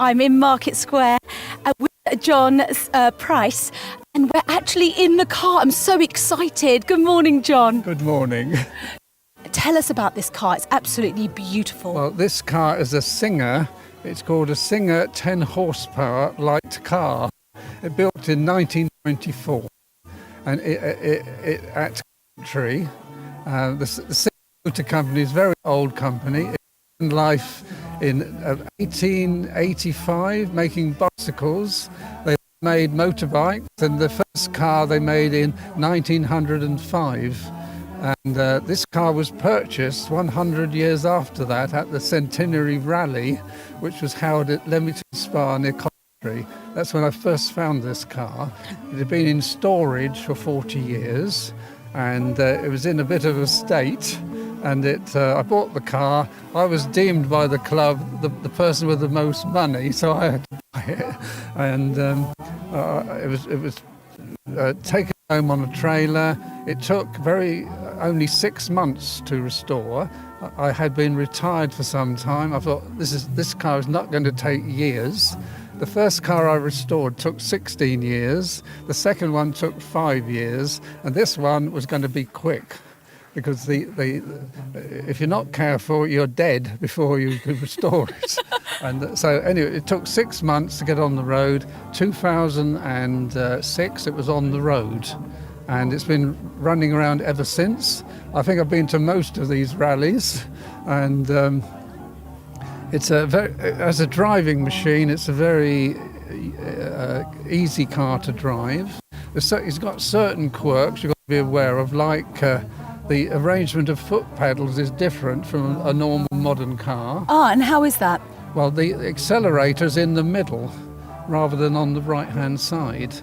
I'm in Market Square with John Price, and we're actually in the car. I'm so excited. Good morning, John. Good morning. Tell us about this car. It's absolutely beautiful. Well, this car is a Singer. It's called a Singer 10 horsepower light car. It built in 1924, and it at Country. The Singer Motor Company is a very old company. It began life in 1885, making bicycles. They made motorbikes, and the first car they made in 1905. And this car was purchased 100 years after that at the Centenary Rally, which was held at Leamington Spa near Coventry. That's when I first found this car. It had been in storage for 40 years, and it was in a bit of a state. And I bought the car. I was deemed by the club the person with the most money, so I had to buy it. And it was taken home on a trailer. It took only 6 months to restore. I had been retired for some time. I thought this car is not going to take years. The first car I restored took 16 years. The second one took 5 years, and this one was going to be quick, because if you're not careful, you're dead before you can restore it. And so anyway, it took 6 months to get on the road. 2006, it was on the road, and it's been running around ever since. I think I've been to most of these rallies, and as a driving machine, it's a very easy car to drive. It's got certain quirks you've got to be aware of, like the arrangement of foot pedals is different from a normal modern car. And how is that? Well, the accelerator's in the middle rather than on the right-hand side.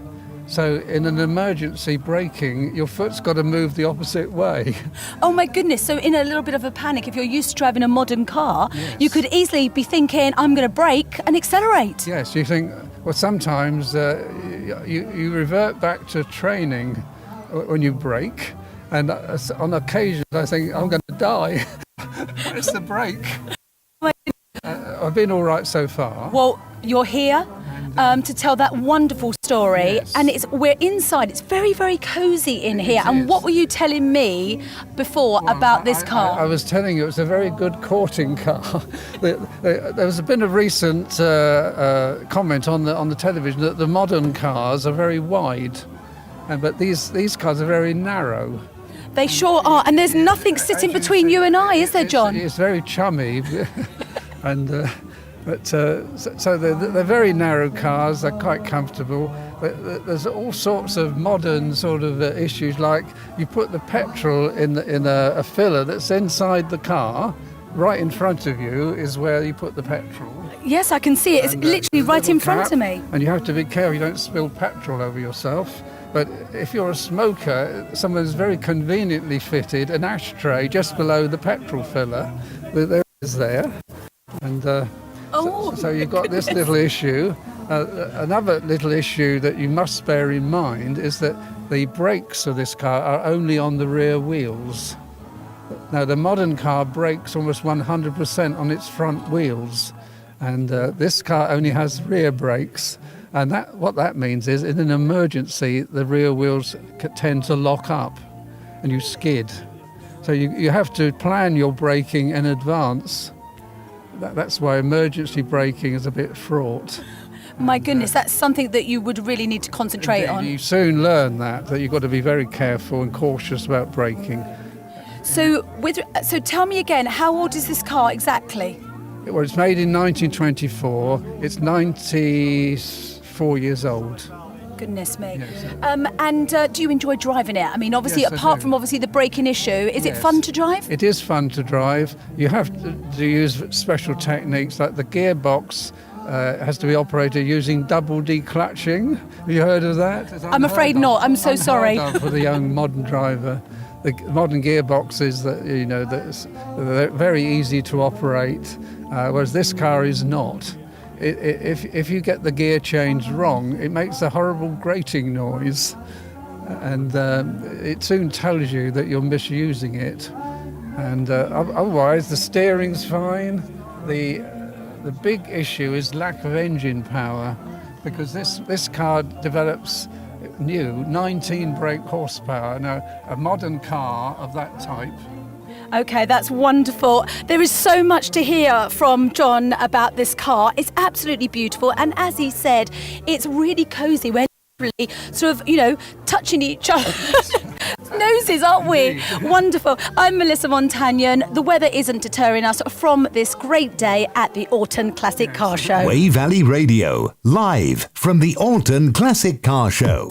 So in an emergency braking, your foot's got to move the opposite way. Oh my goodness, so in a little bit of a panic, if you're used to driving a modern car, yes, you could easily be thinking, I'm going to brake and accelerate. Yes, you think, well, sometimes you revert back to training when you brake, and on occasions I think, I'm going to die. Where's the brake? I've been all right so far. Well, you're here to tell that wonderful story, yes, and we're inside. It's very, very cosy in here. And what were you telling me before about this car? I was telling you it's a very good courting car. There's been a recent comment on the television that the modern cars are very wide, but these cars are very narrow. They sure are, and there's nothing sitting between you and I, is there, John? It's very chummy, and so they're very narrow cars. They're quite comfortable. But there's all sorts of modern sort of issues, like you put the petrol in a filler that's inside the car. Right in front of you is where you put the petrol. Yes, I can see it. It's literally right in front of me. And you have to be careful you don't spill petrol over yourself. But if you're a smoker, someone's very conveniently fitted an ashtray just below the petrol filler. There is there. And so you've got this little issue. Another little issue that you must bear in mind is that the brakes of this car are only on the rear wheels. Now, the modern car brakes almost 100% on its front wheels, and this car only has rear brakes. And what that means is, in an emergency, the rear wheels tend to lock up and you skid. So you have to plan your braking in advance. That's why emergency braking is a bit fraught. My goodness, that's something that you would really need to concentrate on. You soon learn that you've got to be very careful and cautious about braking. So tell me again, how old is this car exactly? Well, it's made in 1924. It's 94 years old. Goodness me. Yes. And do you enjoy driving it? I mean, obviously, Yes, apart from obviously the braking issue, is it fun to drive? It is fun to drive. You have to use special techniques, like the gearbox has to be operated using double declutching. Have you heard of that? I'm afraid not. I'm so sorry. For the young modern driver. The modern gearboxes they're very easy to operate, whereas this car is not. If you get the gear change wrong, it makes a horrible grating noise, and it soon tells you that you're misusing it. And otherwise, the steering's fine. The The big issue is lack of engine power, because this car develops new 19 brake horsepower. Now, a modern car of that type. Okay, that's wonderful. There is so much to hear from John about this car. It's absolutely beautiful. And as he said, it's really cosy. We're literally sort of, touching each other's noses, aren't we? Wonderful. I'm Melissa Montagnon. The weather isn't deterring us from this great day at the Alton Classic Car Show. Way Valley Radio, live from the Alton Classic Car Show.